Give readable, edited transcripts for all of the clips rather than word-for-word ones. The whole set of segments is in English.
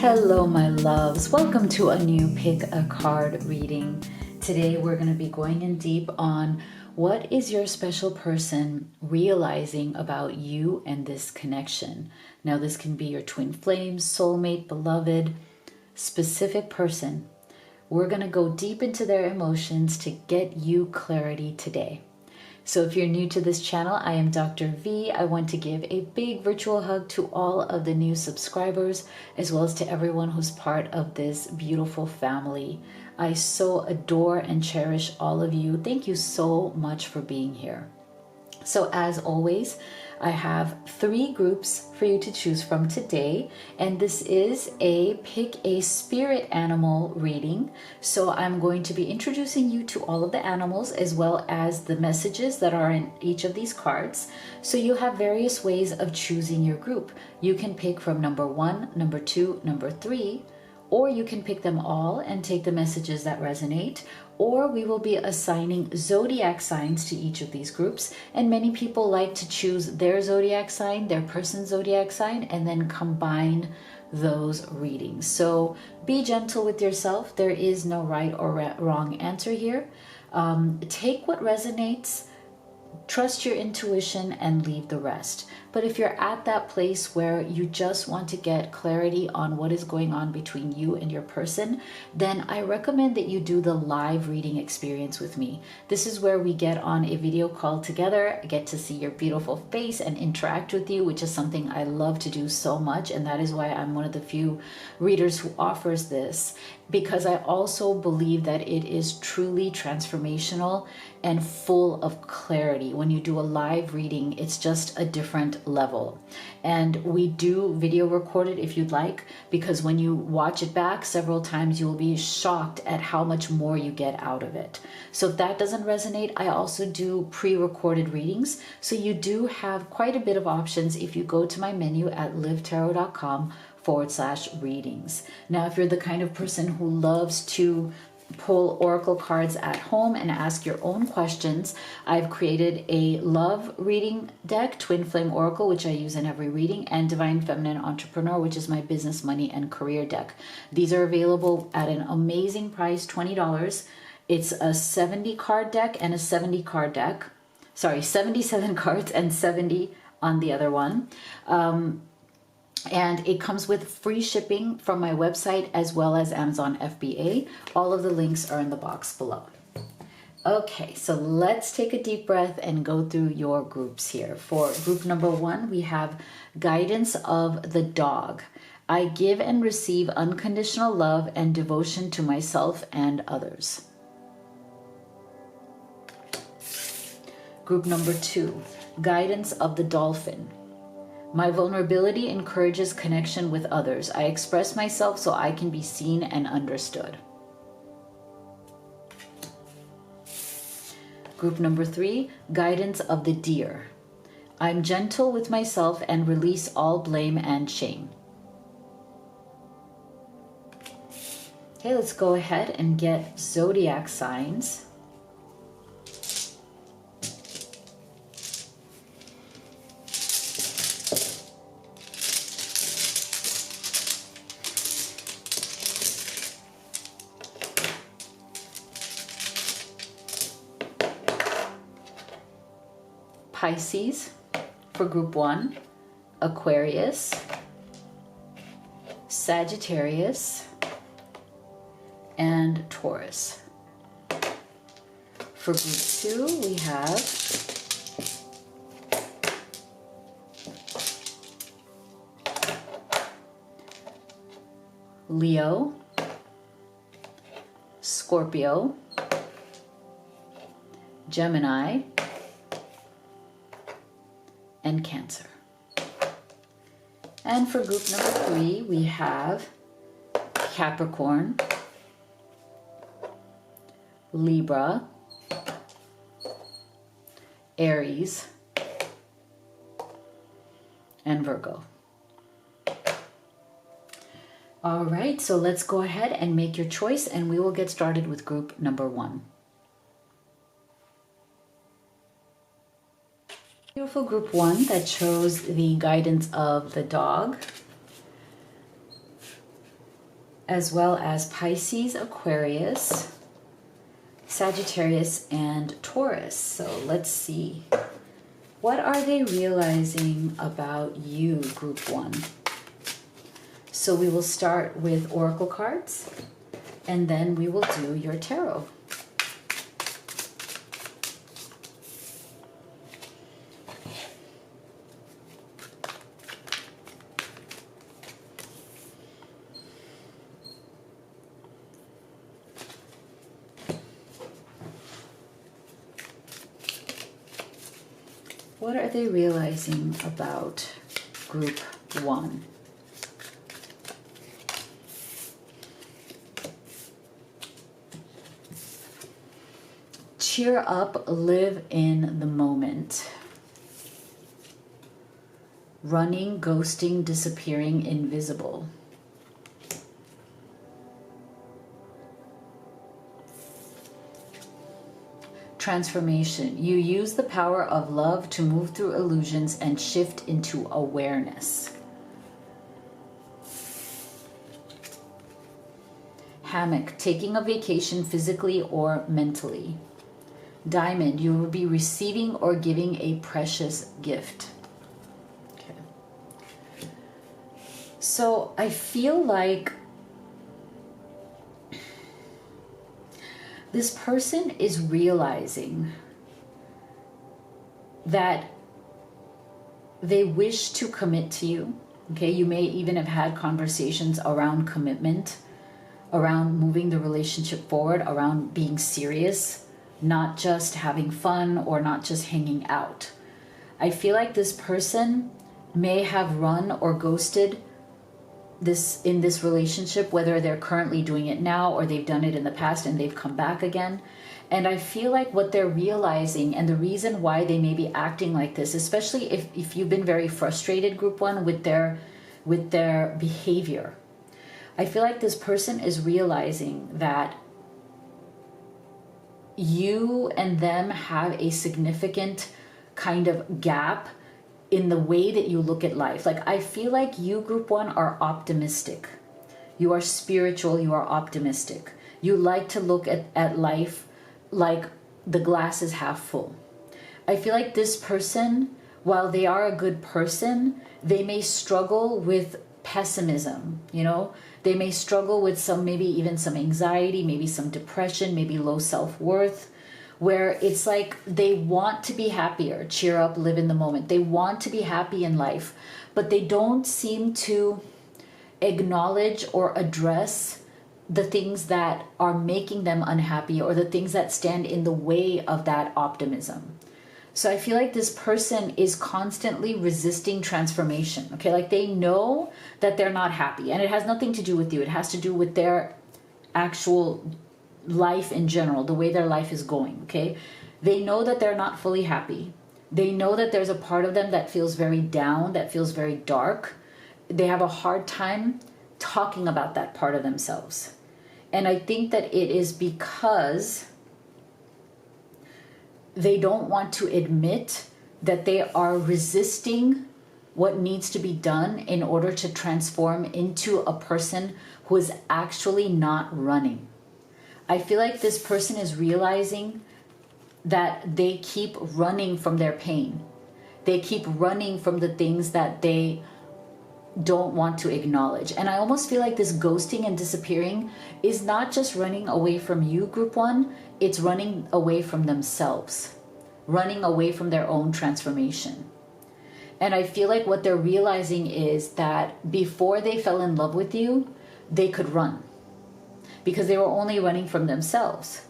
Hello, my loves. Welcome to a new Pick a Card reading. Today, we're going to be going in deep on what is your special person realizing about you and this connection. Now, this can be your twin flame, soulmate, beloved, specific person. We're going to go deep into their emotions to get you clarity today. So if you're new to this channel, I am Dr. V. I want to give a big virtual hug to all of the new subscribers, as well as to everyone who's part of this beautiful family. I so adore and cherish all of you. Thank you so much for being here. So as always, I have 3 groups for you to choose from today, and this is a pick a spirit animal reading. So I'm going to be introducing you to all of the animals as well as the messages that are in each of these cards. So you have various ways of choosing your group. You can pick from number 1, number 2, number 3, or you can pick them all and take the messages that resonate, or we will be assigning zodiac signs to each of these groups. And many people like to choose their zodiac sign, their person's zodiac sign, and then combine those readings. So be gentle with yourself. There is no right or wrong answer here. Take what resonates, trust your intuition, and leave the rest. But if you're at that place where you just want to get clarity on what is going on between you and your person, then I recommend that you do the live reading experience with me. This is where we get on a video call together. I get to see your beautiful face and interact with you, which is something I love to do so much. And that is why I'm one of the few readers who offers this, because I also believe that it is truly transformational and full of clarity. When you do a live reading, it's just a different level. And we do video record it if you'd like, because when you watch it back several times, you will be shocked at how much more you get out of it. So if that doesn't resonate, I also do pre-recorded readings. So you do have quite a bit of options if you go to my menu at livetarot.com/readings. Now, if you're the kind of person who loves to pull oracle cards at home and ask your own questions, I've created a love reading deck, Twin Flame Oracle, which I use in every reading, and Divine Feminine Entrepreneur, which is my business, money, and career deck. These are available at an amazing price, $20. It's a 70 card deck and a 70 card deck. Sorry, 77 cards and 70 on the other one. And it comes with free shipping from my website as well as Amazon FBA. All of the links are in the box below. Okay, so let's take a deep breath and go through your groups here. For group number 1, we have guidance of the dog. I give and receive unconditional love and devotion to myself and others. Group number 2, guidance of the dolphin. My vulnerability encourages connection with others. I express myself so I can be seen and understood. Group number 3, guidance of the deer. I'm gentle with myself and release all blame and shame. Okay, let's go ahead and get zodiac signs. Pisces for group 1, Aquarius, Sagittarius, and Taurus. For group 2, we have Leo, Scorpio, Gemini, and Cancer. And for group number 3, we have Capricorn, Libra, Aries, and Virgo. All right, so let's go ahead and make your choice, and we will get started with group number 1. Beautiful group 1 that chose the guidance of the dog. as well as Pisces, Aquarius, Sagittarius, and Taurus. So let's see. What are they realizing about you, Group 1? So we will start with Oracle cards, and then we will do your tarot. What are they realizing about Group 1? Cheer up, live in the moment. Running, ghosting, disappearing, invisible. Transformation. You use the power of love to move through illusions and shift into awareness. Hammock. Taking a vacation physically or mentally. Diamond. You will be receiving or giving a precious gift. Okay. So I feel like this person is realizing that they wish to commit to you. Okay, you may even have had conversations around commitment, around moving the relationship forward, around being serious, not just having fun or not just hanging out. I feel like this person may have run or ghosted in this relationship, whether they're currently doing it now or they've done it in the past and they've come back again. And I feel like what they're realizing, and the reason why they may be acting like this, especially if you've been very frustrated, Group 1, with their behavior, I feel like this person is realizing that you and them have a significant kind of gap in the way that you look at life. Like, I feel like you, Group 1, are optimistic. You are spiritual, you are optimistic. You like to look at life like the glass is half full. I feel like this person, while they are a good person, they may struggle with pessimism, you know? They may struggle with maybe even some anxiety, maybe some depression, maybe low self-worth, where it's like they want to be happier, cheer up, live in the moment. They want to be happy in life, but they don't seem to acknowledge or address the things that are making them unhappy or the things that stand in the way of that optimism. So I feel like this person is constantly resisting transformation, okay? Like, they know that they're not happy, and it has nothing to do with you. It has to do with their actual life in general, the way their life is going, okay? They know that they're not fully happy. They know that there's a part of them that feels very down, that feels very dark. They have a hard time talking about that part of themselves. And I think that it is because they don't want to admit that they are resisting what needs to be done in order to transform into a person who is actually not running. I feel like this person is realizing that they keep running from their pain. They keep running from the things that they don't want to acknowledge. And I almost feel like this ghosting and disappearing is not just running away from you, Group 1, it's running away from themselves, running away from their own transformation. And I feel like what they're realizing is that before they fell in love with you, they could run, because they were only running from themselves.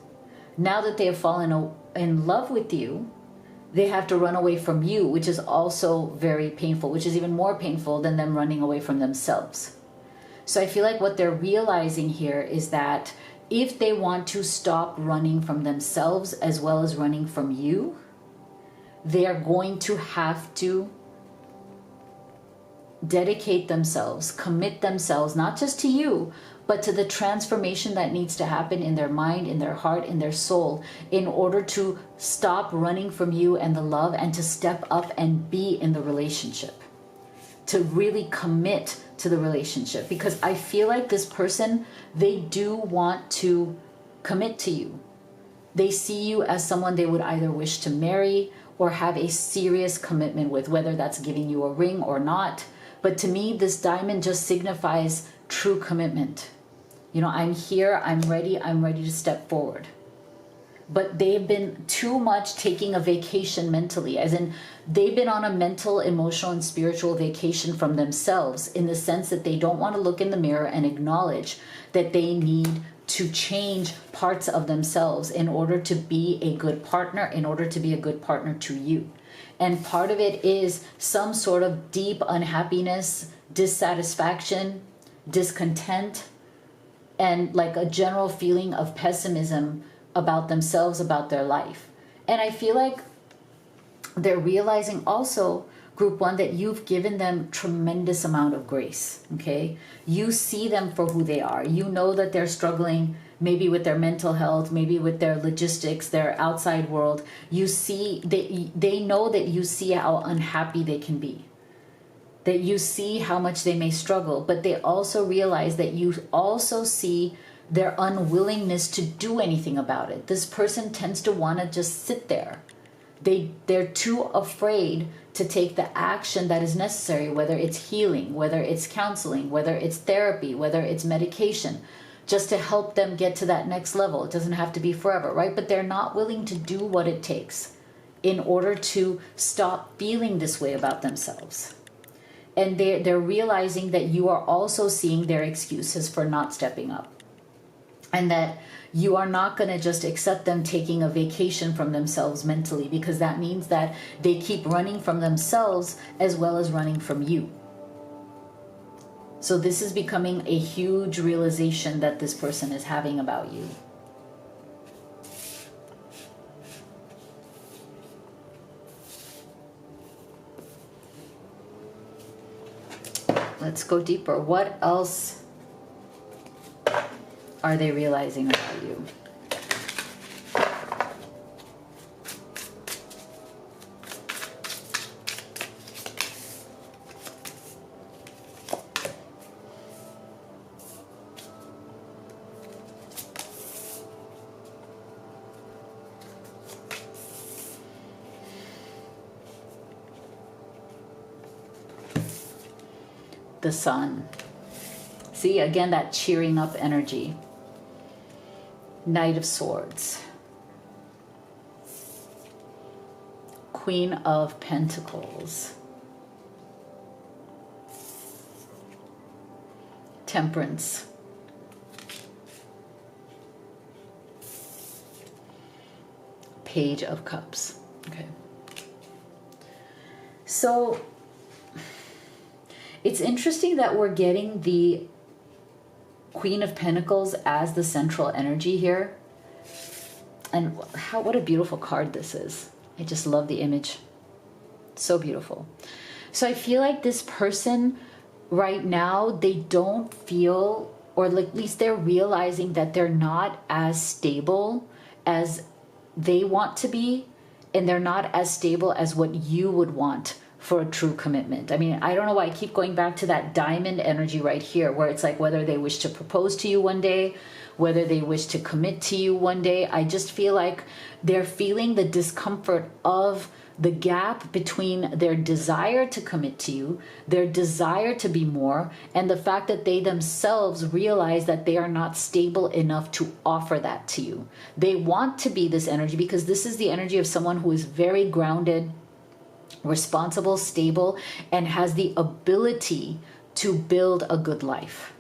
Now that they have fallen in love with you, they have to run away from you, which is also very painful, which is even more painful than them running away from themselves. So I feel like what they're realizing here is that if they want to stop running from themselves as well as running from you, they are going to have to dedicate themselves, commit themselves, not just to you, but to the transformation that needs to happen in their mind, in their heart, in their soul, in order to stop running from you and the love and to step up and be in the relationship. to really commit to the relationship, because I feel like this person, they do want to commit to you. They see you as someone they would either wish to marry or have a serious commitment with, whether that's giving you a ring or not. But to me, this diamond just signifies true commitment. You know, I'm here, I'm ready to step forward. But they've been too much taking a vacation mentally, as in they've been on a mental, emotional, and spiritual vacation from themselves, in the sense that they don't want to look in the mirror and acknowledge that they need to change parts of themselves in order to be a good partner, in order to be a good partner to you. And part of it is some sort of deep unhappiness, dissatisfaction, discontent, and like a general feeling of pessimism about themselves, about their life. And I feel like they're realizing also, group one, that you've given them tremendous amount of grace, okay? You see them for who they are. You know that they're struggling maybe with their mental health, maybe with their logistics, their outside world. You see, they know that you see how unhappy they can be, that you see how much they may struggle, but they also realize that you also see their unwillingness to do anything about it. This person tends to want to just sit there. They're too afraid to take the action that is necessary, whether it's healing, whether it's counseling, whether it's therapy, whether it's medication, just to help them get to that next level. It doesn't have to be forever, right? But they're not willing to do what it takes in order to stop feeling this way about themselves. And they're realizing that you are also seeing their excuses for not stepping up. And that you are not going to just accept them taking a vacation from themselves mentally, because that means that they keep running from themselves as well as running from you. So this is becoming a huge realization that this person is having about you. Let's go deeper. What else are they realizing about you? The Sun. See, again, that cheering up energy. Knight of Swords. Queen of Pentacles. Temperance. Page of Cups. Okay. So it's interesting that we're getting the Queen of Pentacles as the central energy here. And what a beautiful card this is. I just love the image. So beautiful. So I feel like this person right now, they don't feel, or at least they're realizing that they're not as stable as they want to be, and they're not as stable as what you would want for a true commitment. I mean, I don't know why I keep going back to that diamond energy right here, where it's like whether they wish to propose to you one day, whether they wish to commit to you one day. I just feel like they're feeling the discomfort of the gap between their desire to commit to you, their desire to be more, and the fact that they themselves realize that they are not stable enough to offer that to you. They want to be this energy because this is the energy of someone who is very grounded, responsible, stable, and has the ability to build a good life.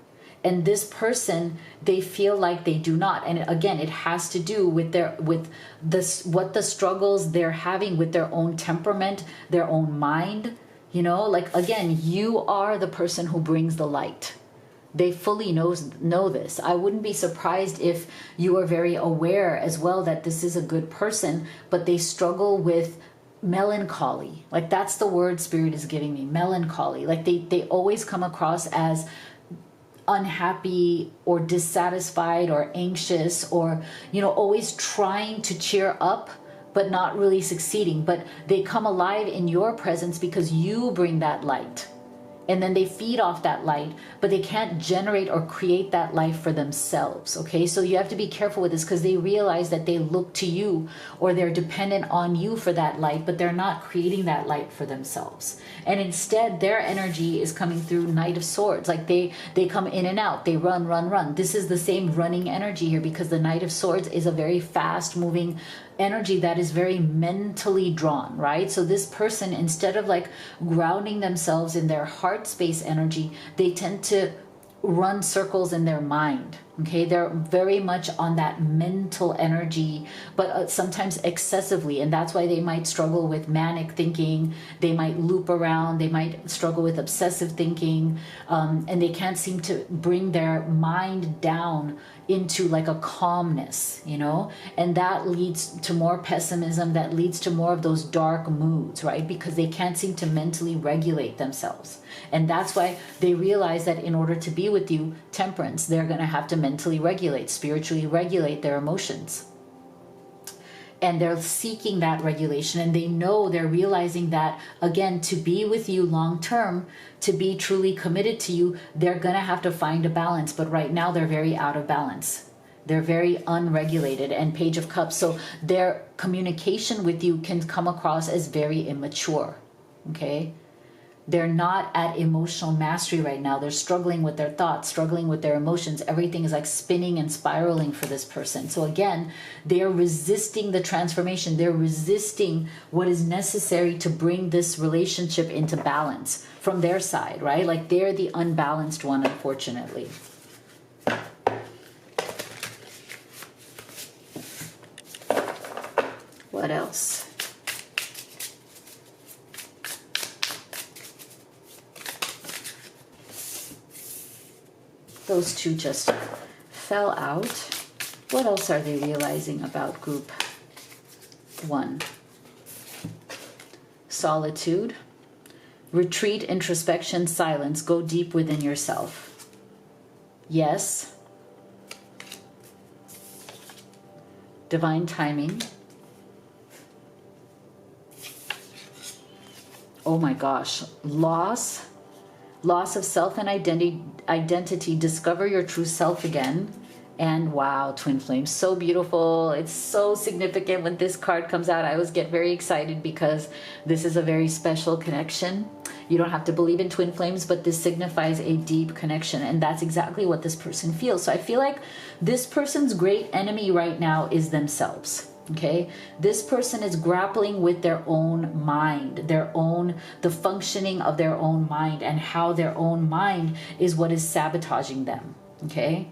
And this person, they feel like they do not. And again, it has to do with what the struggles they're having with their own temperament, their own mind. You know, like again, you are the person who brings the light. They fully know this. I wouldn't be surprised if you are very aware as well that this is a good person, but they struggle with melancholy. Like that's the word Spirit is giving me, melancholy. Like they always come across as unhappy or dissatisfied or anxious, or always trying to cheer up but not really succeeding. But they come alive in your presence because you bring that light. and then they feed off that light, but they can't generate or create that life for themselves. Okay, so you have to be careful with this, because they realize that they look to you or they're dependent on you for that light, but they're not creating that light for themselves. And instead their energy is coming through Knight of Swords. Like they come in and out, they run. This is the same running energy here, because the Knight of Swords is a very fast moving energy that is very mentally drawn, right? So this person, instead of like grounding themselves in their heart space energy, they tend to run circles in their mind. Okay, they're very much on that mental energy, but sometimes excessively, and that's why they might struggle with manic thinking. They might loop around, they might struggle with obsessive thinking, and they can't seem to bring their mind down into like a calmness, you know, and that leads to more pessimism, that leads to more of those dark moods, right? Because they can't seem to mentally regulate themselves. And that's why they realize that in order to be with you, Temperance, they're going to have to mentally regulate, spiritually regulate their emotions. And they're seeking that regulation, and they know, they're realizing that, again, to be with you long term, to be truly committed to you, they're gonna have to find a balance. But right now they're very out of balance, they're very unregulated. And Page of Cups, so their communication with you can come across as very immature. Okay, they're not at emotional mastery right now. They're struggling with their thoughts, struggling with their emotions. Everything is like spinning and spiraling for this person. So again, they're resisting the transformation. They're resisting what is necessary to bring this relationship into balance from their side, right? Like they're the unbalanced one, unfortunately. What else? Those two just fell out. What else are they realizing about group 1? Solitude, retreat, introspection, silence. Go deep within yourself. Yes. Divine timing. Oh my gosh. Loss of self and identity. Discover your true self again. And wow, twin flames, so beautiful. It's so significant when this card comes out. I always get very excited because this is a very special connection. You don't have to believe in twin flames, but this signifies a deep connection, and that's exactly what this person feels. So I feel like this person's great enemy right now is themselves. Okay, this person is grappling with their own mind, the functioning of their own mind, and how their own mind is what is sabotaging them. Okay,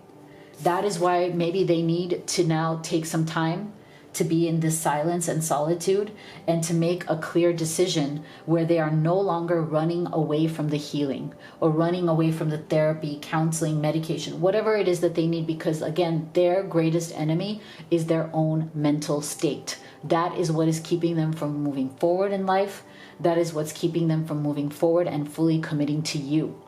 that is why maybe they need to now take some time to be in this silence and solitude, and to make a clear decision where they are no longer running away from the healing or running away from the therapy, counseling, medication, whatever it is that they need, because again, their greatest enemy is their own mental state. That is what is keeping them from moving forward in life. That is what's keeping them from moving forward and fully committing to you.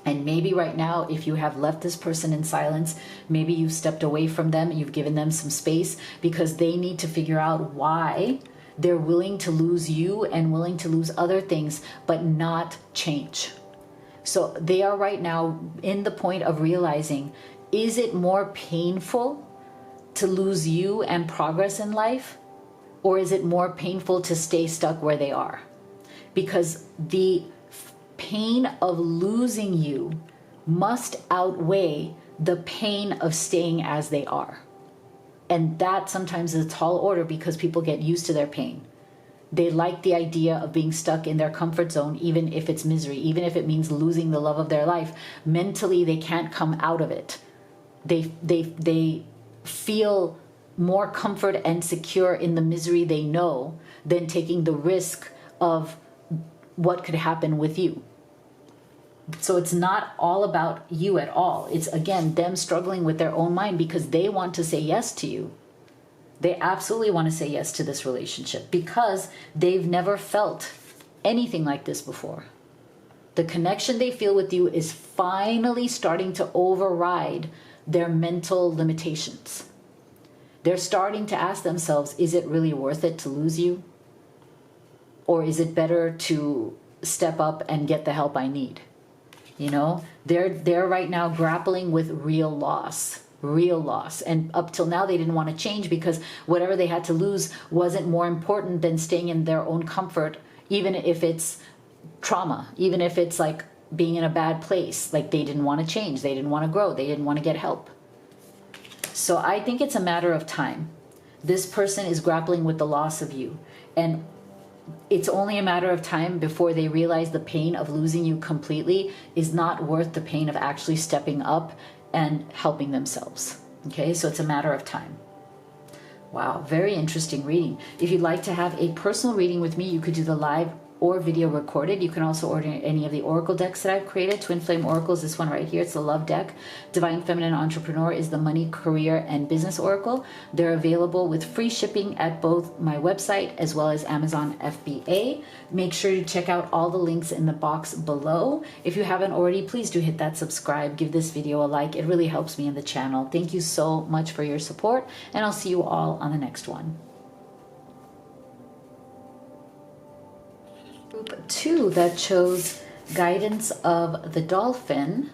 And maybe right now, if you have left this person in silence, maybe you've stepped away from them, you've given them some space, because they need to figure out why they're willing to lose you and willing to lose other things, but not change. So they are right now in the point of realizing, is it more painful to lose you and progress in life? Or is it more painful to stay stuck where they are? Because the pain of losing you must outweigh the pain of staying as they are. And that sometimes is a tall order, because people get used to their pain. They like the idea of being stuck in their comfort zone, even if it's misery, even if it means losing the love of their life. Mentally, they can't come out of it. They feel more comfort and secure in the misery they know than taking the risk of what could happen with you. So it's not all about you at all. It's, again, them struggling with their own mind, because they want to say yes to you. They absolutely want to say yes to this relationship, because they've never felt anything like this before. The connection they feel with you is finally starting to override their mental limitations. They're starting to ask themselves, is it really worth it to lose you? Or is it better to step up and get the help I need. You know, they're right now grappling with real loss. And up till now they didn't want to change because whatever they had to lose wasn't more important than staying in their own comfort, even if it's trauma, even if it's like being in a bad place. Like they didn't want to change, they didn't want to grow, they didn't want to get help. So I think it's a matter of time. This person is grappling with the loss of you, and it's only a matter of time before they realize the pain of losing you completely is not worth the pain of actually stepping up and helping themselves. Okay, so it's a matter of time. Wow, very interesting reading. If you'd like to have a personal reading with me, you could do the live or video recorded. You can also order any of the oracle decks that I've created. Twin Flame Oracles, this one right here, it's the love deck. Divine Feminine Entrepreneur is the money, career, and business oracle. They're available with free shipping at both my website as well as Amazon FBA. Make sure you check out all the links in the box below. If you haven't already, please do hit that subscribe, give this video a like. It really helps me in the channel. Thank you so much for your support, and I'll see you all on the next one. Group 2 that chose guidance of the dolphin,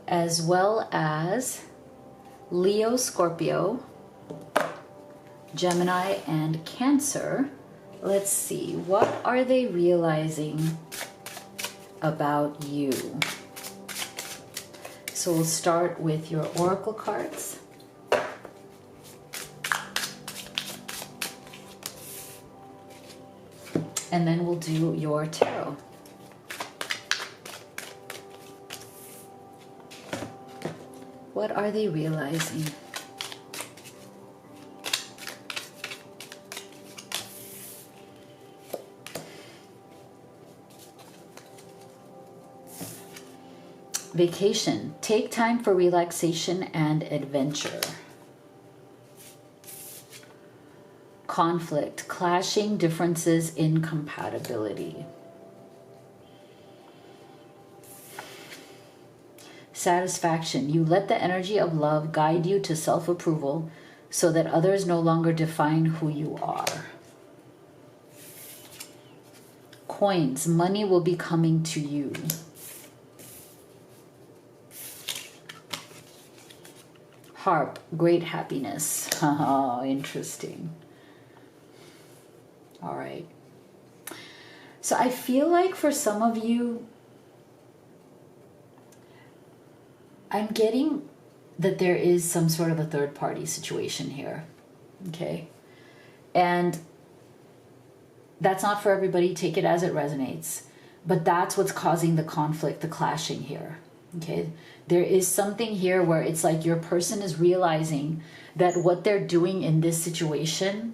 as well as Leo, Scorpio, Gemini, and Cancer. Let's see, what are they realizing about you? So we'll start with your oracle cards. And then we'll do your tarot. What are they realizing? Vacation. Take time for relaxation and adventure. Conflict, clashing differences, incompatibility. Satisfaction, you let the energy of love guide you to self-approval so that others no longer define who you are. Coins, money will be coming to you. Harp, great happiness. Oh, interesting. All right. So I feel like for some of you, I'm getting that there is some sort of a third party situation here. Okay. And that's not for everybody. Take it as it resonates. But that's what's causing the conflict, the clashing here. Okay. There is something here where it's like your person is realizing that what they're doing in this situation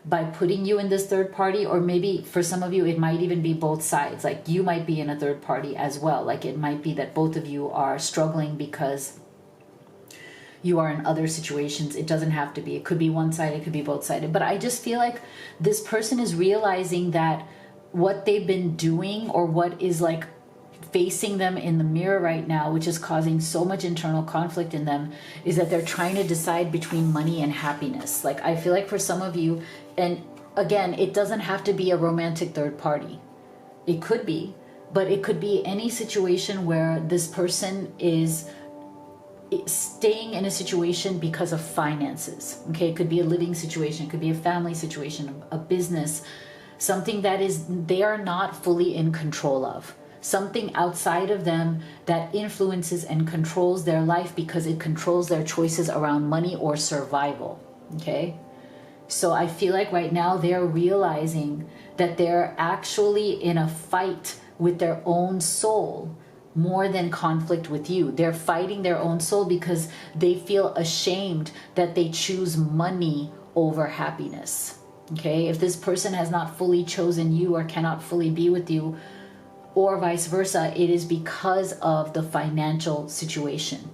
by putting you in this third party, or maybe for some of you, it might even be both sides. Like you might be in a third party as well. Like it might be that both of you are struggling because you are in other situations. It doesn't have to be. It could be one side, it could be both sided. But I just feel like this person is realizing that what they've been doing, or what is like facing them in the mirror right now, which is causing so much internal conflict in them, is that they're trying to decide between money and happiness. Like I feel like for some of you, and again, it doesn't have to be a romantic third party. It could be, but it could be any situation where this person is staying in a situation because of finances. Okay, it could be a living situation, it could be a family situation, a business, something that is they are not fully in control of. Something outside of them that influences and controls their life because it controls their choices around money or survival. Okay? So I feel like right now they're realizing that they're actually in a fight with their own soul more than conflict with you. They're fighting their own soul because they feel ashamed that they choose money over happiness. Okay? If this person has not fully chosen you or cannot fully be with you, or vice versa, it is because of the financial situation.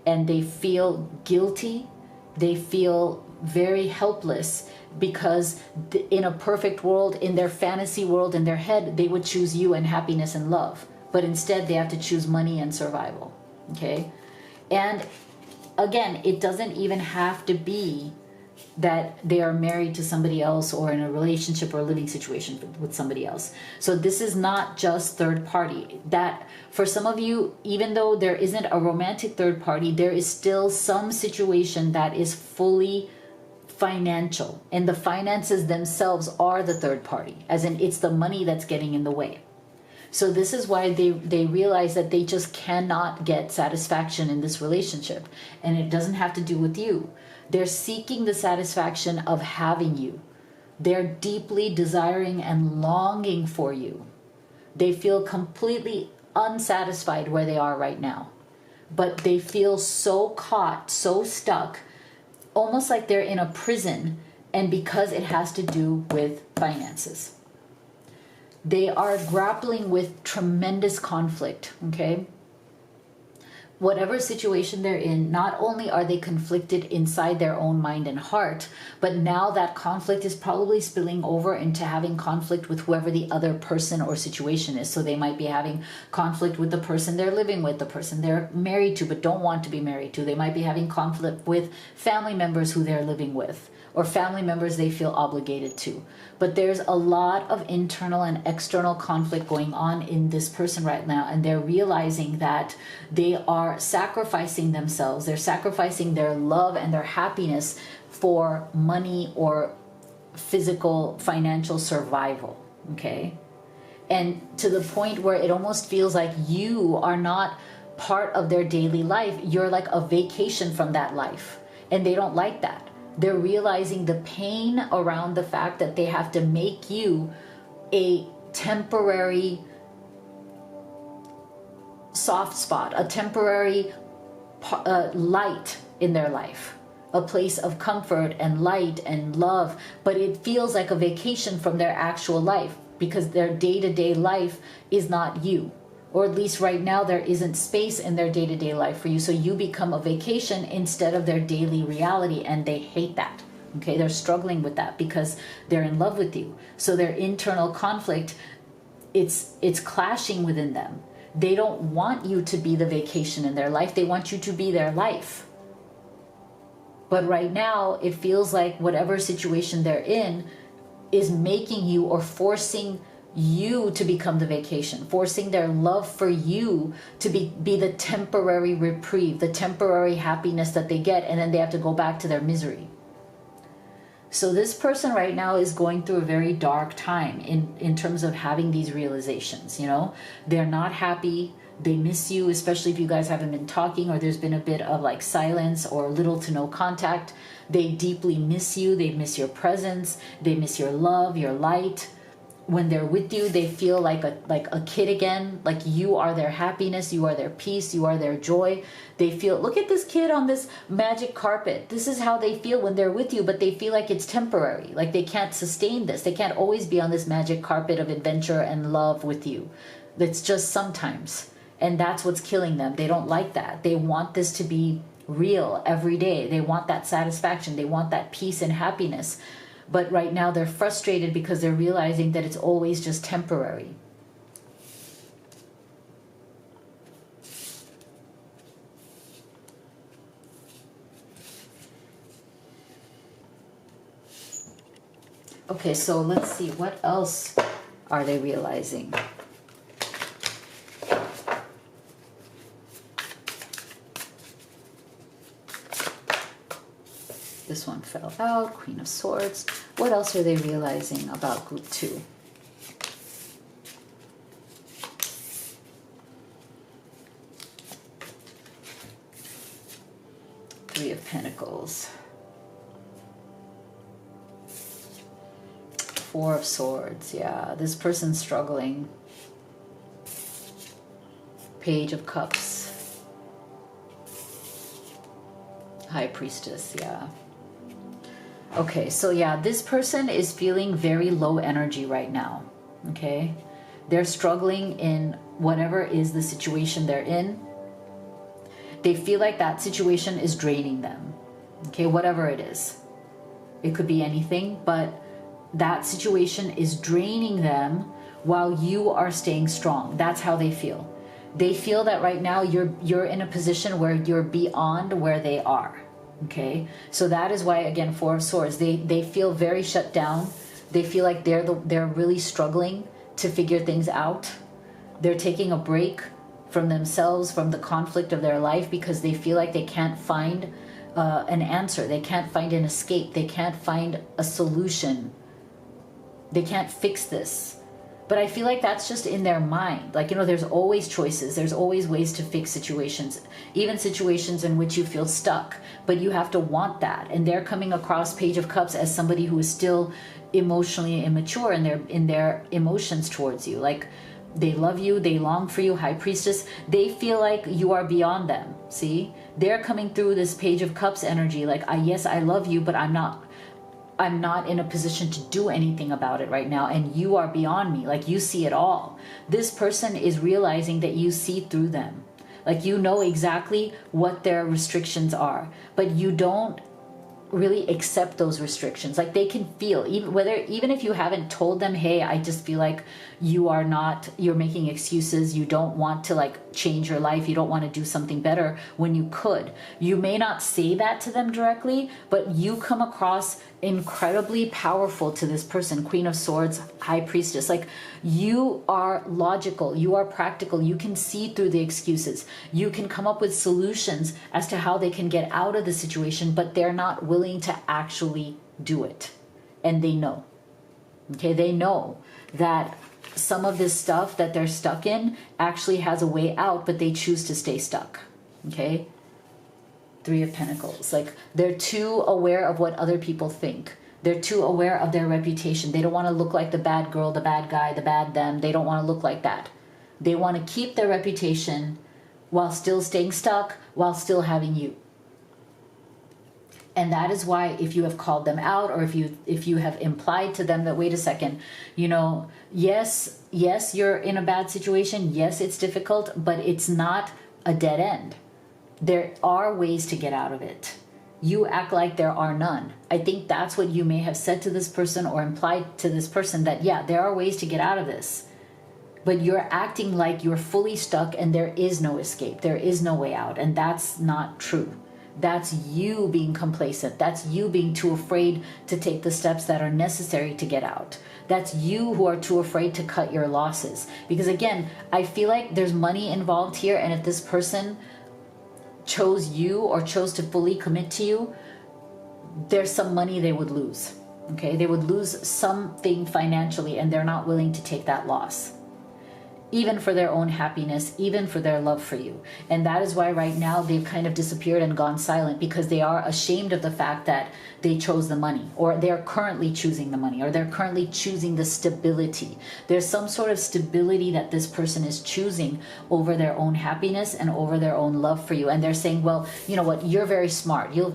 And they feel guilty, they feel very helpless, because in a perfect world, in their fantasy world, in their head, they would choose you and happiness and love. But instead, they have to choose money and survival. Okay? And again, it doesn't even have to be that they are married to somebody else or in a relationship or a living situation with somebody else. So this is not just third party. That for some of you, even though there isn't a romantic third party, there is still some situation that is fully financial, and the finances themselves are the third party, as in it's the money that's getting in the way. So this is why they realize that they just cannot get satisfaction in this relationship. And it doesn't have to do with you. They're seeking the satisfaction of having you. They're deeply desiring and longing for you. They feel completely unsatisfied where they are right now. But they feel so caught, so stuck, almost like they're in a prison, and because it has to do with finances. They are grappling with tremendous conflict, okay? Whatever situation they're in, not only are they conflicted inside their own mind and heart, but now that conflict is probably spilling over into having conflict with whoever the other person or situation is. So they might be having conflict with the person they're living with, the person they're married to but don't want to be married to. They might be having conflict with family members who they're living with, or family members they feel obligated to. But there's a lot of internal and external conflict going on in this person right now, and they're realizing that they are sacrificing themselves. They're sacrificing their love and their happiness for money or physical, financial survival, okay? And to the point where it almost feels like you are not part of their daily life. You're like a vacation from that life, and they don't like that. They're realizing the pain around the fact that they have to make you a temporary soft spot, a temporary light in their life, a place of comfort and light and love. But it feels like a vacation from their actual life, because their day-to-day life is not you. Or at least right now there isn't space in their day-to-day life for you, so you become a vacation instead of their daily reality, and they hate that. Okay, they're struggling with that because they're in love with you. So their internal conflict, it's clashing within them. They don't want you to be the vacation in their life. They want you to be their life. But right now it feels like whatever situation they're in is making you or forcing you to become the vacation, forcing their love for you to be the temporary reprieve, the temporary happiness that they get, and then they have to go back to their misery. So this person right now is going through a very dark time in terms of having these realizations. You know, they're not happy. They miss you, especially if you guys haven't been talking or there's been a bit of like silence or little to no contact. They deeply miss you. They miss your presence. They miss your love, your light. When they're with you, they feel like a kid again, like you are their happiness, you are their peace, you are their joy. They feel, look at this kid on this magic carpet. This is how they feel when they're with you, but they feel like it's temporary, like they can't sustain this. They can't always be on this magic carpet of adventure and love with you. It's just sometimes. And that's what's killing them. They don't like that. They want this to be real every day. They want that satisfaction. They want that peace and happiness. But right now they're frustrated because they're realizing that it's always just temporary. Okay, so let's see, what else are they realizing? This one fell out, Queen of Swords. What else are they realizing about group 2? Three of Pentacles. Four of Swords, yeah. This person's struggling. Page of Cups. High Priestess, yeah. Okay, so yeah, this person is feeling very low energy right now, okay? They're struggling in whatever is the situation they're in. They feel like that situation is draining them, okay? Whatever it is. It could be anything, but that situation is draining them while you are staying strong. That's how they feel. They feel that right now you're in a position where you're beyond where they are. Okay, so that is why, again, Four of Swords, they feel very shut down. They feel like they're really struggling to figure things out. They're taking a break from themselves, from the conflict of their life, because they feel like they can't find an answer. They can't find an escape. They can't find a solution. They can't fix this. But I feel like that's just in their mind. Like, there's always choices. There's always ways to fix situations, even situations in which you feel stuck. But you have to want that. And they're coming across Page of Cups as somebody who is still emotionally immature in their emotions towards you. Like, they love you, they long for you. High Priestess, they feel like you are beyond them. See, they're coming through this Page of Cups energy. Like, yes, I love you, but I'm not in a position to do anything about it right now, and you are beyond me. Like, you see it all. This person is realizing that you see through them. Like, you know exactly what their restrictions are, but you don't really accept those restrictions. Like, they can feel, even if you haven't told them, hey, I just feel like you're making excuses, you don't want to like change your life, you don't want to do something better when you could. You may not say that to them directly, but you come across incredibly powerful to this person. Queen of Swords, High Priestess. Like, you are logical, you are practical, you can see through the excuses, you can come up with solutions as to how they can get out of the situation, but they're not willing to actually do it. And they know. Okay, they know that some of this stuff that they're stuck in actually has a way out, but they choose to stay stuck. Okay, Three of Pentacles. Like, they're too aware of what other people think. They're too aware of their reputation. They don't want to look like the bad girl, the bad guy, the bad them. They don't want to look like that. They want to keep their reputation while still staying stuck, while still having you. And that is why, if you have called them out, or if you have implied to them that, wait a second, yes, you're in a bad situation. Yes, it's difficult, but it's not a dead end. There are ways to get out of it. You act like there are none. I think that's what you may have said to this person, or implied to this person, that, yeah, there are ways to get out of this. But you're acting like you're fully stuck and there is no escape. There is no way out. And that's not true. That's you being complacent. That's you being too afraid to take the steps that are necessary to get out. That's you who are too afraid to cut your losses. Because again, I feel like there's money involved here. And if this person chose you or chose to fully commit to you, there's some money they would lose. Okay, they would lose something financially, and they're not willing to take that loss, even for their own happiness, even for their love for you. And that is why right now they've kind of disappeared and gone silent, because they are ashamed of the fact that they chose the money, or they're currently choosing the money, or they're currently choosing the stability. There's some sort of stability that this person is choosing over their own happiness and over their own love for you. And they're saying, well, you know what, you're very smart, you'll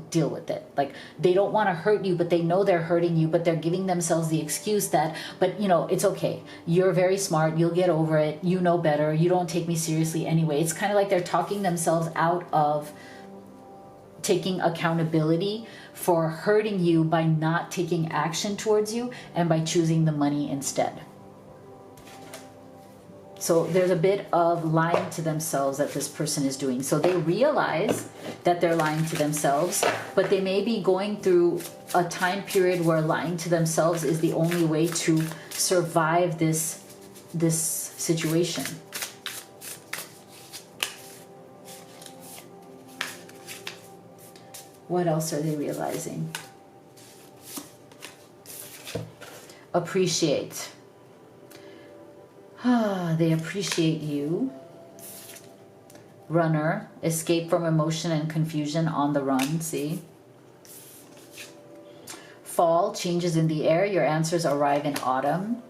deal with it. Like, they don't want to hurt you, but they know they're hurting you, but they're giving themselves the excuse that, but it's okay, you're very smart, you'll get over it, you know better, you don't take me seriously anyway. It's kind of like they're talking themselves out of taking accountability for hurting you by not taking action towards you and by choosing the money instead. So there's a bit of lying to themselves that this person is doing. So they realize that they're lying to themselves, but they may be going through a time period where lying to themselves is the only way to survive this situation. What else are they realizing? Appreciate. They appreciate you. Runner. Escape from emotion and confusion, on the run. See? Fall. Changes in the air. Your answers arrive in autumn.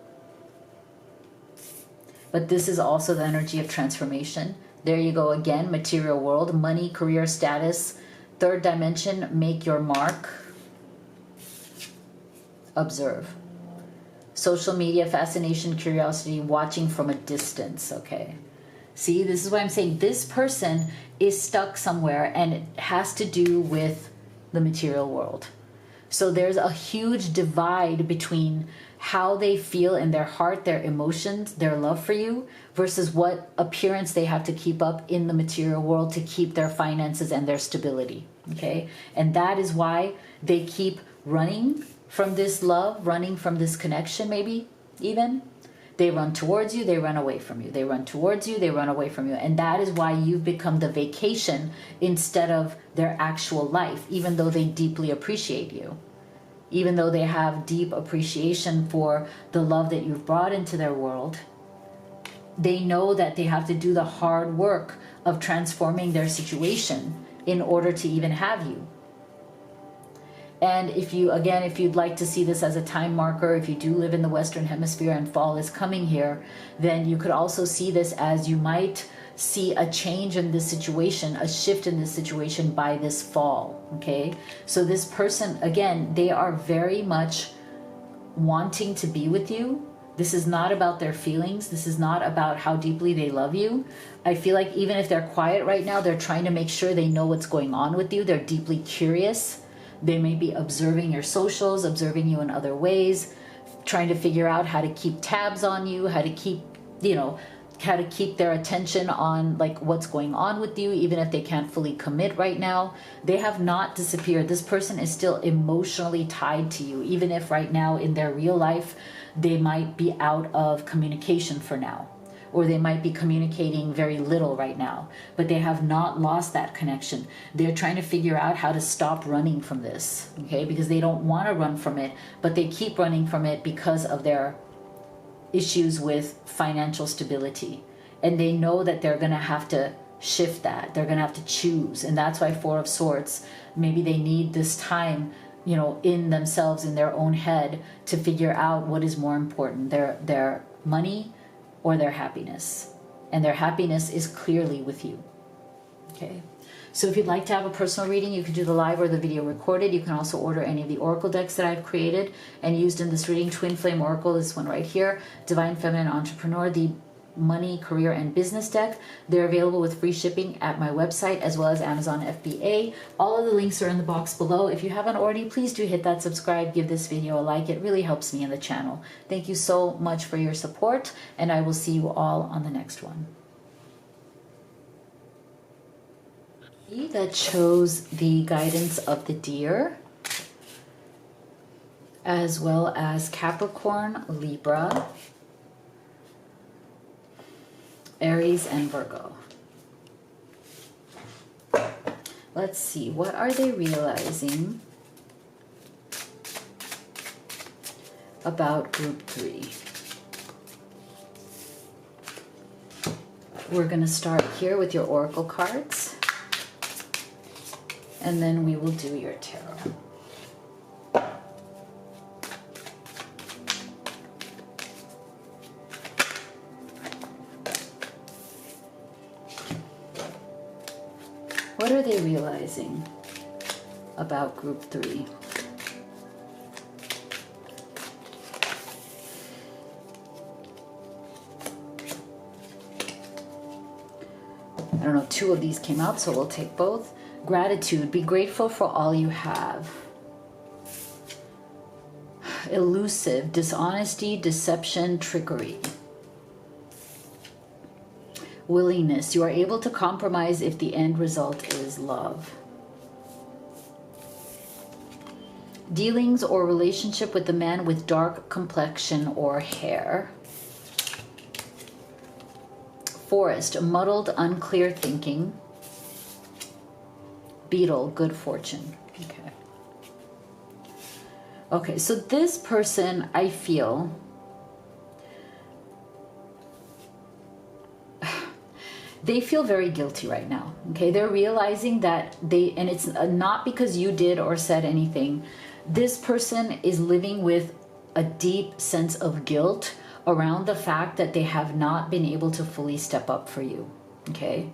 But this is also the energy of transformation. There you go again. Material world. Money, career, status. Third dimension, make your mark. Observe. Social media, fascination, curiosity, watching from a distance. Okay. See, this is why I'm saying this person is stuck somewhere, and it has to do with the material world. So there's a huge divide between how they feel in their heart, their emotions, their love for you, versus what appearance they have to keep up in the material world to keep their finances and their stability. Okay? And that is why they keep running from this love, running from this connection, maybe even. They run towards you, they run away from you. They run towards you, they run away from you. And that is why you've become the vacation instead of their actual life, even though they deeply appreciate you. Even though they have deep appreciation for the love that you've brought into their world, they know that they have to do the hard work of transforming their situation in order to even have you. And if you'd like to see this as a time marker, if you do live in the Western Hemisphere and fall is coming here, then you could also see this as you might see a change in this situation, a shift in this situation by this fall, okay? So this person, again, they are very much wanting to be with you. This is not about their feelings. This is not about how deeply they love you. I feel like even if they're quiet right now, they're trying to make sure they know what's going on with you. They're deeply curious. They may be observing your socials, observing you in other ways, trying to figure out how to keep tabs on you, how to keep, how to keep their attention on like what's going on with you, even if they can't fully commit right now. They have not disappeared. This person is still emotionally tied to you, even if right now in their real life, they might be out of communication for now, or they might be communicating very little right now, but they have not lost that connection. They're trying to figure out how to stop running from this, okay? Because they don't want to run from it, but they keep running from it because of their issues with financial stability. And they know that they're going to have to shift that. They're going to have to choose. And that's why Four of Swords, maybe they need this time, in themselves, in their own head, to figure out what is more important, their money or their happiness. And their happiness is clearly with you. Okay. So if you'd like to have a personal reading, you can do the live or the video recorded. You can also order any of the oracle decks that I've created and used in this reading. Twin Flame Oracle, this one right here. Divine Feminine Entrepreneur, the money, career, and business deck. They're available with free shipping at my website as well as Amazon FBA. All of the links are in the box below. If you haven't already, please do hit that subscribe, give this video a like. It really helps me in the channel. Thank you so much for your support, and I will see you all on the next one. That chose the guidance of the deer, as well as Capricorn, Libra, Aries, and Virgo. Let's see, what are they realizing about group 3? We're going to start here with your oracle cards, and then we will do your tarot. What are they realizing about group 3? I don't know, 2 of these came out, so we'll take both. Gratitude, be grateful for all you have. Elusive, dishonesty, deception, trickery. Willingness, you are able to compromise if the end result is love. Dealings or relationship with the man with dark complexion or hair. Forest, muddled, unclear thinking. Beetle, good fortune. Okay, so this person, I feel, they feel very guilty right now. Okay, they're realizing that and it's not because you did or said anything. This person is living with a deep sense of guilt around the fact that they have not been able to fully step up for you. Okay,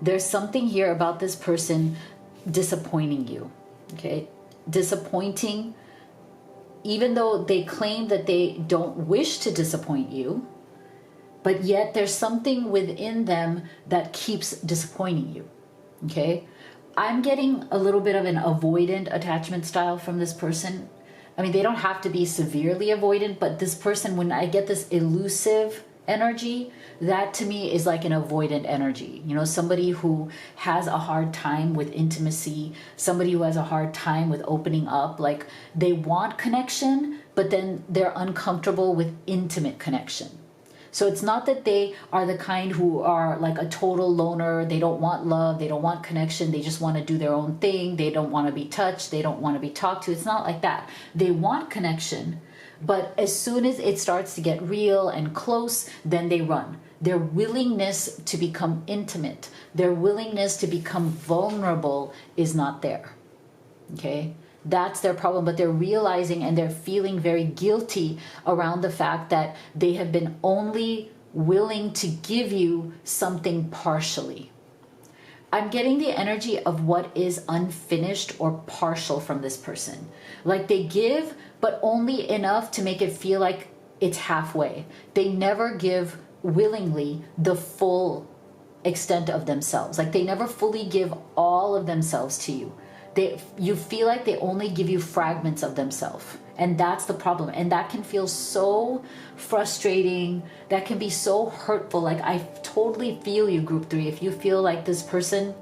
there's something here about this person disappointing you. Okay, disappointing, even though they claim that they don't wish to disappoint you, but yet there's something within them that keeps disappointing you. Okay, I'm getting a little bit of an avoidant attachment style from this person. I mean, they don't have to be severely avoidant, but this person, when I get this elusive energy, that to me is like an avoidant energy. You know, somebody who has a hard time with intimacy, somebody who has a hard time with opening up. Like, they want connection, but then they're uncomfortable with intimate connection. So it's not that they are the kind who are like a total loner. They don't want love. They don't want connection. They just want to do their own thing. They don't want to be touched. They don't want to be talked to. It's not like that. They want connection, but as soon as it starts to get real and close, then they run. Their willingness to become intimate, their willingness to become vulnerable is not there. Okay? That's their problem, but they're realizing and they're feeling very guilty around the fact that they have been only willing to give you something partially. I'm getting the energy of what is unfinished or partial from this person. Like, they give, but only enough to make it feel like it's halfway. They never give willingly the full extent of themselves. Like, they never fully give all of themselves to you. You feel like they only give you fragments of themselves. And that's the problem. And that can feel so frustrating. That can be so hurtful. Like, I totally feel you, group 3. If you feel like this person,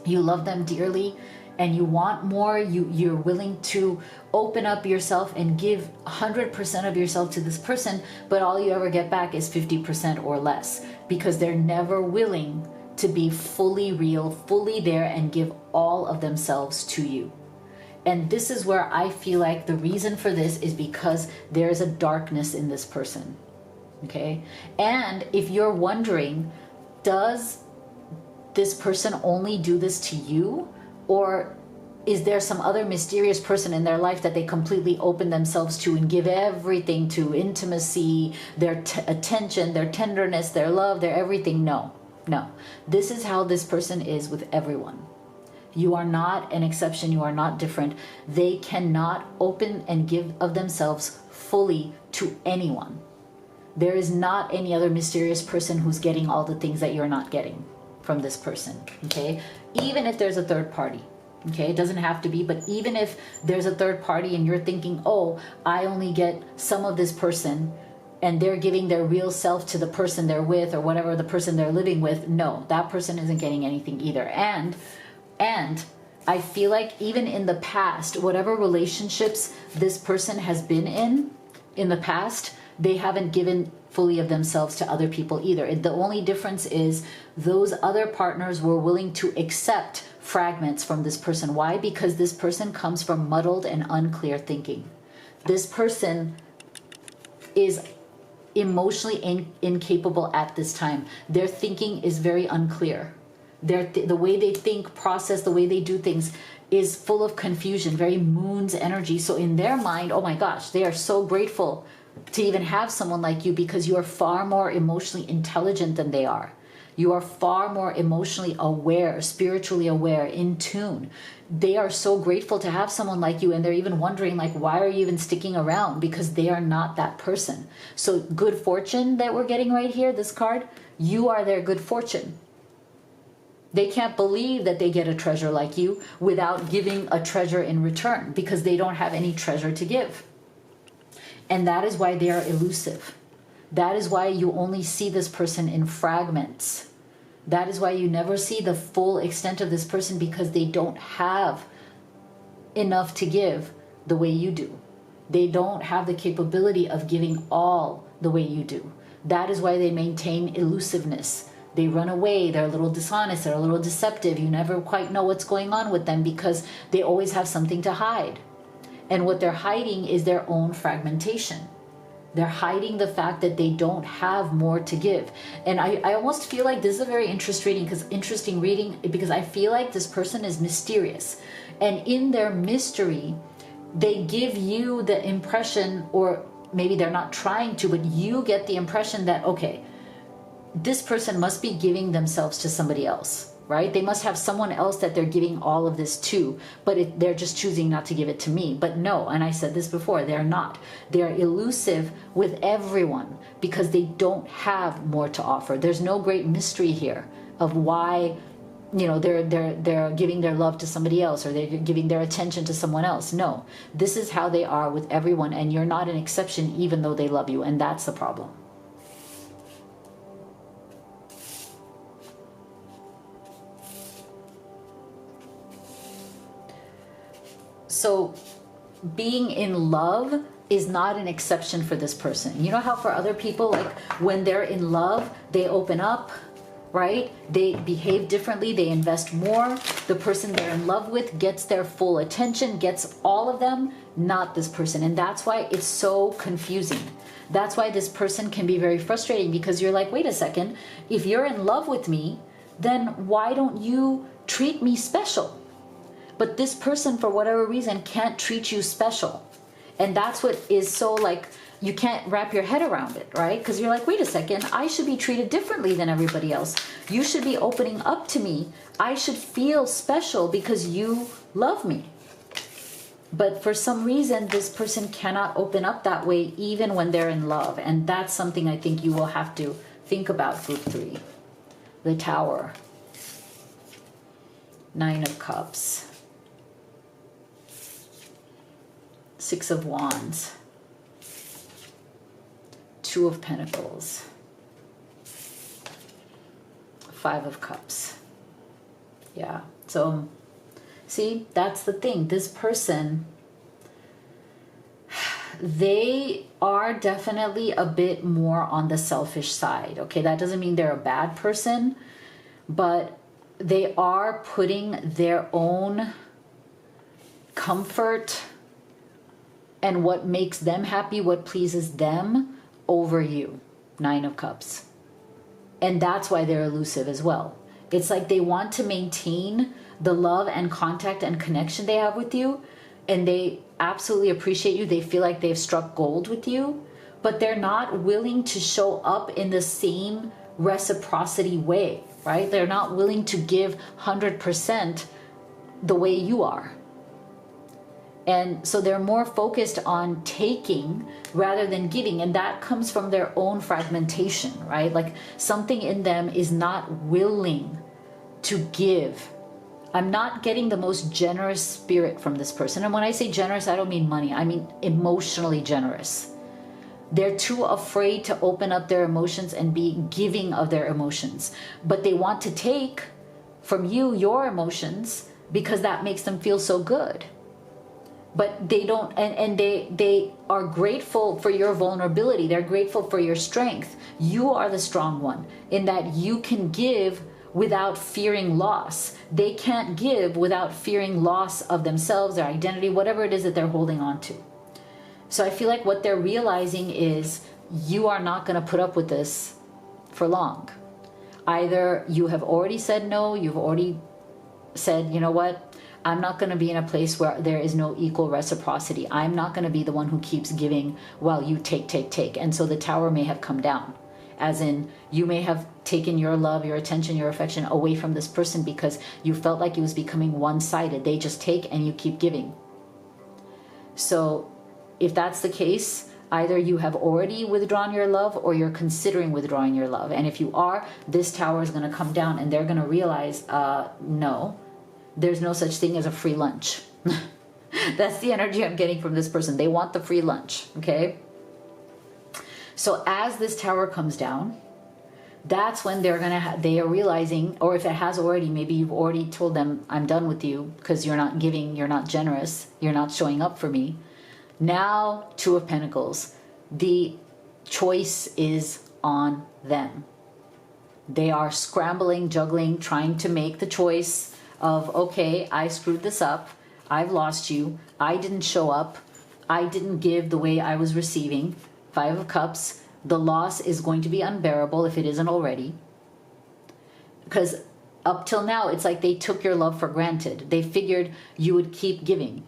you love them dearly and you want more, you're willing to open up yourself and give 100% of yourself to this person, but all you ever get back is 50% or less, because they're never willing to be fully real, fully there, and give all of themselves to you. And this is where I feel like the reason for this is because there is a darkness in this person. Okay? And if you're wondering, does this person only do this to you? Or is there some other mysterious person in their life that they completely open themselves to and give everything to? Intimacy, their attention, their tenderness, their love, their everything? No. This is how this person is with everyone. You are not an exception. You are not different. They cannot open and give of themselves fully to anyone. There is not any other mysterious person who's getting all the things that you're not getting from this person. Okay? Even if there's a third party. Okay? It doesn't have to be, but even if there's a third party and you're thinking, oh, I only get some of this person, and they're giving their real self to the person they're with or whatever the person they're living with, no, that person isn't getting anything either. And I feel like even in the past, whatever relationships this person has been in the past, they haven't given fully of themselves to other people either. The only difference is those other partners were willing to accept fragments from this person. Why? Because this person comes from muddled and unclear thinking. This person is emotionally incapable at this time. Their thinking is very unclear. The way they think, process, the way they do things is full of confusion, very moon's energy. So in their mind, oh my gosh, they are so grateful to even have someone like you, because you are far more emotionally intelligent than they are. You are far more emotionally aware, spiritually aware, in tune. They are so grateful to have someone like you, and they're even wondering, like, why are you even sticking around? Because they are not that person. So good fortune that we're getting right here, this card, you are their good fortune. They can't believe that they get a treasure like you without giving a treasure in return, because they don't have any treasure to give. And that is why they are elusive. That is why you only see this person in fragments. That is why you never see the full extent of this person, because they don't have enough to give the way you do. They don't have the capability of giving all the way you do. That is why they maintain elusiveness. They run away. They're a little dishonest. They're a little deceptive. You never quite know what's going on with them, because they always have something to hide. And what they're hiding is their own fragmentation. They're hiding the fact that they don't have more to give. And I almost feel like this is a very interesting reading, because I feel like this person is mysterious. And in their mystery, they give you the impression, or maybe they're not trying to, but you get the impression that, okay, this person must be giving themselves to somebody else, right? They must have someone else that they're giving all of this to, but they're just choosing not to give it to me. But no, and I said this before, they're not. They're elusive with everyone because they don't have more to offer. There's no great mystery here of why you know, they're giving their love to somebody else, or they're giving their attention to someone else. No, this is how they are with everyone, and you're not an exception even though they love you, and that's the problem. So being in love is not an exception for this person. You know how for other people, like when they're in love, they open up, right? They behave differently, they invest more. The person they're in love with gets their full attention, gets all of them, not this person. And that's why it's so confusing. That's why this person can be very frustrating, because you're like, wait a second, if you're in love with me, then why don't you treat me special? But this person, for whatever reason, can't treat you special. And that's what is so, like, you can't wrap your head around it, right? Because you're like, wait a second, I should be treated differently than everybody else. You should be opening up to me. I should feel special because you love me. But for some reason, this person cannot open up that way even when they're in love. And that's something I think you will have to think about, group 3. The Tower. 9 of Cups. 6 of Wands. 2 of Pentacles. 5 of Cups. Yeah. So, see, that's the thing. This person, they are definitely a bit more on the selfish side. Okay, that doesn't mean they're a bad person, but they are putting their own comfort and what makes them happy, what pleases them, over you. 9 of Cups. And that's why they're elusive as well. It's like they want to maintain the love and contact and connection they have with you, and they absolutely appreciate you. They feel like they've struck gold with you, but they're not willing to show up in the same reciprocity way, right? They're not willing to give 100% the way you are. And so they're more focused on taking rather than giving. And that comes from their own fragmentation, right? Like something in them is not willing to give. I'm not getting the most generous spirit from this person. And when I say generous, I don't mean money. I mean emotionally generous. They're too afraid to open up their emotions and be giving of their emotions. But they want to take from you your emotions because that makes them feel so good. But they don't, and they are grateful for your vulnerability. They're grateful for your strength. You are the strong one in that you can give without fearing loss. They can't give without fearing loss of themselves, their identity, whatever it is that they're holding on to. So I feel like what they're realizing is you are not going to put up with this for long. Either you have already said no, you've already said, you know what? I'm not going to be in a place where there is no equal reciprocity. I'm not going to be the one who keeps giving while you take. And so the Tower may have come down. As in, you may have taken your love, your attention, your affection away from this person because you felt like it was becoming one-sided. They just take and you keep giving. So if that's the case, either you have already withdrawn your love or you're considering withdrawing your love. And if you are, this Tower is going to come down and they're going to realize, no. There's no such thing as a free lunch. That's the energy I'm getting from this person. They want the free lunch, okay? So as this Tower comes down, that's when they are realizing, or if it has already, maybe you've already told them, I'm done with you because you're not giving, you're not generous, you're not showing up for me. Now, 2 of Pentacles. The choice is on them. They are scrambling, juggling, trying to make the choice of, okay, I screwed this up. I've lost you. I didn't show up. I didn't give the way I was receiving. 5 of Cups. The loss is going to be unbearable if it isn't already. Because up till now, it's like they took your love for granted. They figured you would keep giving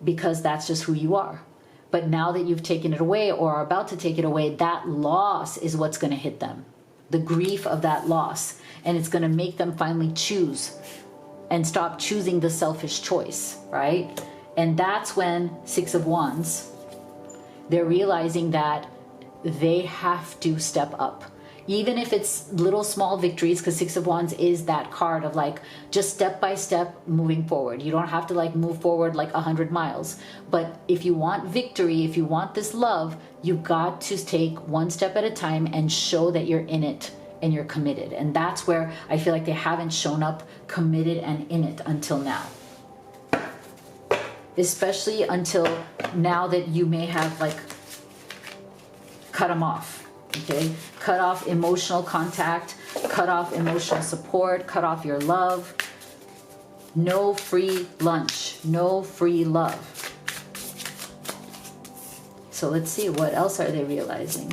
because that's just who you are. But now that you've taken it away or are about to take it away, that loss is what's going to hit them. The grief of that loss. And it's going to make them finally choose and stop choosing the selfish choice, right? And that's when 6 of Wands, they're realizing that they have to step up. Even if it's little small victories, because Six of Wands is that card of like just step by step moving forward. You don't have to like move forward like 100 miles. But if you want victory, if you want this love, you got to take one step at a time and show that you're in it and you're committed. And that's where I feel like they haven't shown up committed and in it until now. Especially until now that you may have like cut them off. Okay, cut off emotional contact, cut off emotional support, cut off your love. No free lunch, no free love. So let's see, what else are they realizing?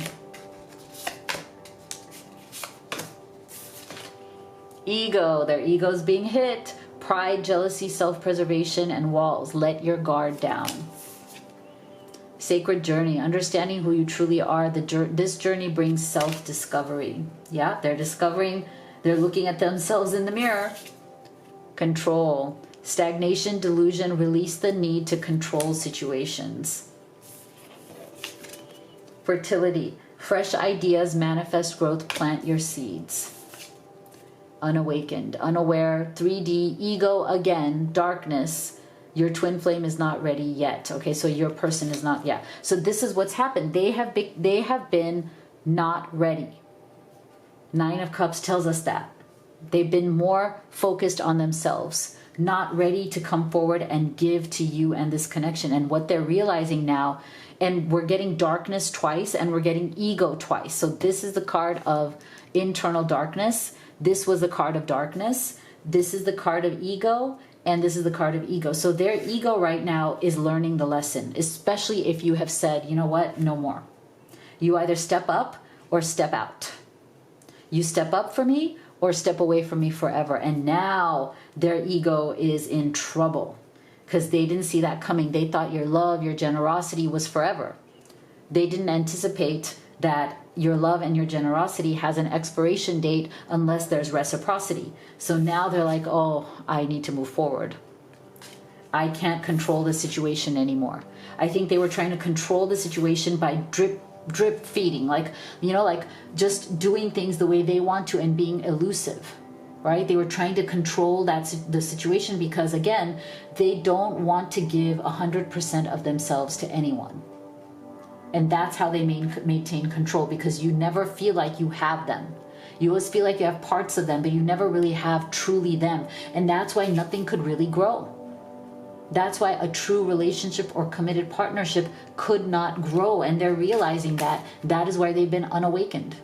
Ego, their ego's being hit. Pride, jealousy, self-preservation, and walls. Let your guard down. Sacred journey, understanding who you truly are. This journey brings self-discovery. Yeah, they're looking at themselves in the mirror. Control, stagnation, delusion, release the need to control situations. Fertility, fresh ideas, manifest growth, plant your seeds. Unawakened, unaware, 3D, ego again, darkness. Your twin flame is not ready yet. Okay, so your person is not yet. So this is what's happened. They have been not ready. 9 of Cups tells us that. They've been more focused on themselves, not ready to come forward and give to you and this connection. And what they're realizing now, and we're getting darkness twice and we're getting ego twice. So this is the card of internal darkness. This was the card of darkness. This is the card of ego. And this is the card of ego. So their ego right now is learning the lesson, especially if you have said, you know what, no more. You either step up or step out. You step up for me or step away from me forever. And now their ego is in trouble because they didn't see that coming. They thought your love, your generosity was forever. They didn't anticipate that your love and your generosity has an expiration date unless there's reciprocity. So now they're like, oh, I need to move forward. I can't control the situation anymore. I think they were trying to control the situation by drip feeding, like, you know, like just doing things the way they want to and being elusive, right? They were trying to control the situation because, again, they don't want to give 100% of themselves to anyone. And that's how they maintain control, because you never feel like you have them. You always feel like you have parts of them, but you never really have truly them. And that's why nothing could really grow. That's why a true relationship or committed partnership could not grow. And they're realizing that. That is why they've been unawakened.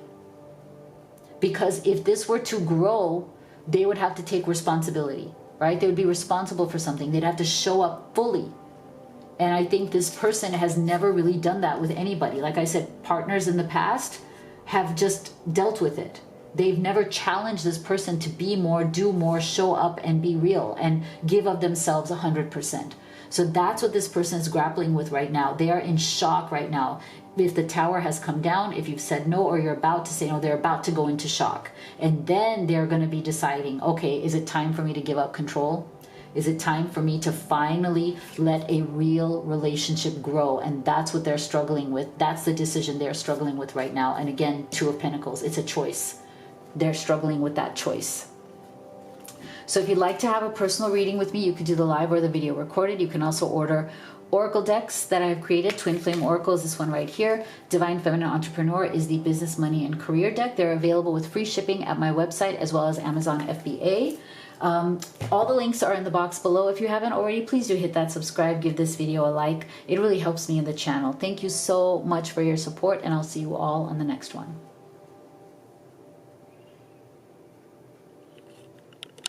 Because if this were to grow, they would have to take responsibility, right? They would be responsible for something. They'd have to show up fully. And I think this person has never really done that with anybody. Like I said, partners in the past have just dealt with it. They've never challenged this person to be more, do more, show up and be real and give of themselves 100%. So that's what this person is grappling with right now. They are in shock right now. If the tower has come down, if you've said no or you're about to say no, they're about to go into shock. And then they're going to be deciding, okay, is it time for me to give up control? Is it time for me to finally let a real relationship grow? And that's what they're struggling with. That's the decision they're struggling with right now. And again, 2 of Pentacles, it's a choice. They're struggling with that choice. So if you'd like to have a personal reading with me, you could do the live or the video recorded. You can also order Oracle decks that I've created. Twin Flame Oracle is this one right here. Divine Feminine Entrepreneur is the business, money, and career deck. They're available with free shipping at my website as well as Amazon FBA. All the links are in the box below. If you haven't already, please do hit that subscribe, give this video a like. It really helps me in the channel. Thank you so much for your support, and I'll see you all on the next one.